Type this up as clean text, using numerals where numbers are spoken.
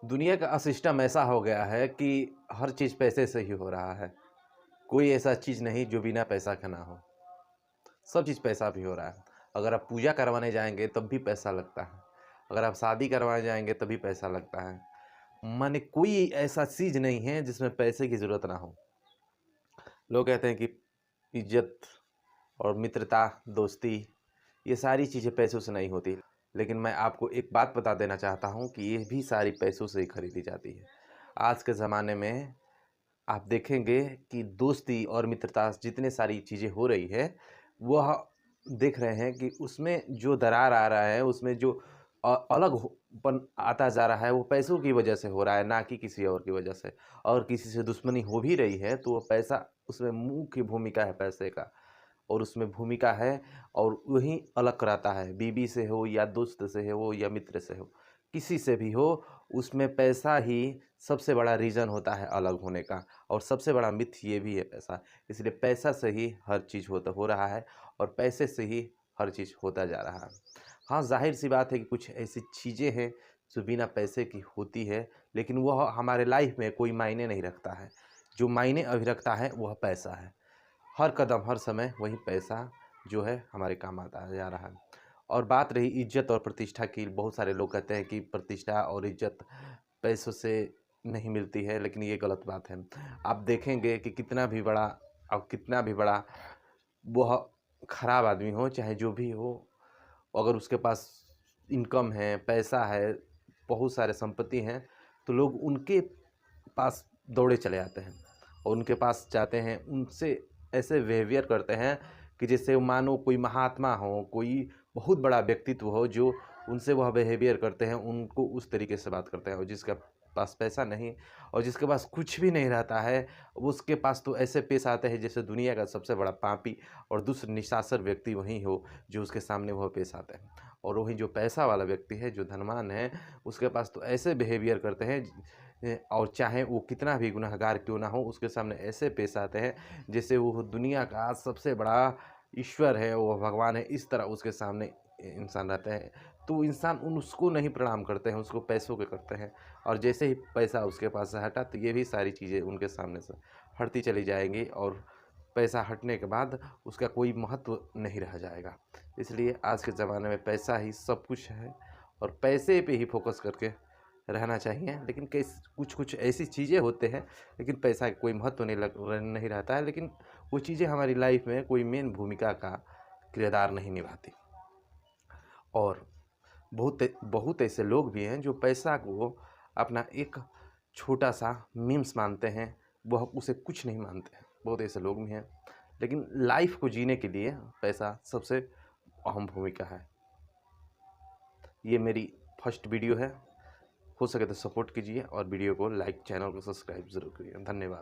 दुनिया का सिस्टम ऐसा हो गया है कि हर चीज़ पैसे से ही हो रहा है। कोई ऐसा चीज़ नहीं जो बिना पैसा के ना हो। सब चीज़ पैसा भी हो रहा है। अगर आप पूजा करवाने जाएँगे तब भी पैसा लगता है। अगर आप शादी करवाने जाएँगे तब भी पैसा लगता है। माने कोई ऐसा चीज़ नहीं है जिसमें पैसे की ज़रूरत ना हो। लोग कहते हैं कि इज़्ज़त और मित्रता, दोस्ती ये सारी चीज़ें पैसों से नहीं होती। लेकिन मैं आपको एक बात बता देना चाहता हूँ कि ये भी सारी पैसों से ही खरीदी जाती है। आज के ज़माने में आप देखेंगे कि दोस्ती और मित्रता जितने सारी चीज़ें हो रही है, वह देख रहे हैं कि उसमें जो दरार आ रहा है, उसमें जो अलग हो पन आता जा रहा है, वो पैसों की वजह से हो रहा है, ना कि किसी और की वजह से। और किसी से दुश्मनी हो भी रही है, तो वो पैसा उसमें मुख्य भूमिका है पैसे का। और उसमें भूमिका है और वही अलग कराता है, बीवी से हो या दोस्त से हो या मित्र से हो, किसी से भी हो, उसमें पैसा ही सबसे बड़ा रीज़न होता है अलग होने का। और सबसे बड़ा मिथ ये भी है पैसा। इसलिए पैसा से ही हर चीज़ हो रहा है और पैसे से ही हर चीज़ होता जा रहा है। हाँ, ज़ाहिर-सी बात है कि कुछ ऐसी चीज़ें हैं जो बिना पैसे की होती है, लेकिन वह हमारे लाइफ में कोई मायने नहीं रखता है। जो मायने अभी रखता है वह पैसा है। हर कदम, हर समय वही पैसा जो है हमारे काम आता जा रहा है। और बात रही इज़्ज़त और प्रतिष्ठा की, बहुत सारे लोग कहते हैं कि प्रतिष्ठा और इज़्ज़त पैसों से नहीं मिलती है, लेकिन ये गलत बात है। आप देखेंगे कि कितना भी बड़ा वह खराब आदमी हो, चाहे जो भी हो, अगर उसके पास इनकम है, पैसा है, बहुत सारे संपत्ति हैं, तो लोग उनके पास दौड़े चले आते हैं और उनके पास जाते हैं, उनसे ऐसे बिहेवियर करते हैं कि जैसे मानो कोई महात्मा हो, कोई बहुत बड़ा व्यक्तित्व हो, जो उनसे वह बिहेवियर करते हैं, उनको उस तरीके से बात करते हैं। और जिसके पास पैसा नहीं और जिसके पास कुछ भी नहीं रहता है, उसके पास तो ऐसे पेश आते हैं जैसे दुनिया का सबसे बड़ा पापी और दुष्ट निशाचर व्यक्ति वही हो, जो उसके सामने वह पेश आते हैं। और वही जो पैसा वाला व्यक्ति है, जो धनवान है, उसके पास तो ऐसे बिहेवियर करते हैं और चाहे वो कितना भी गुनहगार क्यों ना हो, उसके सामने ऐसे पेश आते हैं जैसे वो दुनिया का सबसे बड़ा ईश्वर है, वो भगवान है, इस तरह उसके सामने इंसान रहते हैं। तो इंसान उसको नहीं प्रणाम करते हैं, उसको पैसों के करते हैं। और जैसे ही पैसा उसके पास से हटा, तो ये भी सारी चीज़ें उनके सामने से हटती चली जाएंगी और पैसा हटने के बाद उसका कोई महत्व नहीं रह जाएगा। इसलिए आज के ज़माने में पैसा ही सब कुछ है और पैसे पे ही फोकस करके रहना चाहिए। लेकिन कुछ ऐसी चीज़ें होते हैं, लेकिन पैसा का कोई महत्व नहीं रहता है, लेकिन वो चीज़ें हमारी लाइफ में कोई मेन भूमिका का किरदार नहीं निभाती। और बहुत ऐसे लोग भी हैं जो पैसा को अपना एक छोटा-सा मीम्स मानते हैं, वह उसे कुछ नहीं मानते हैं। बहुत ऐसे लोग भी हैं, लेकिन लाइफ को जीने के लिए पैसा सबसे अहम भूमिका है। ये मेरी फर्स्ट वीडियो है। हो सके तो सपोर्ट कीजिए और वीडियो को लाइक, चैनल को सब्सक्राइब ज़रूर करिए। धन्यवाद।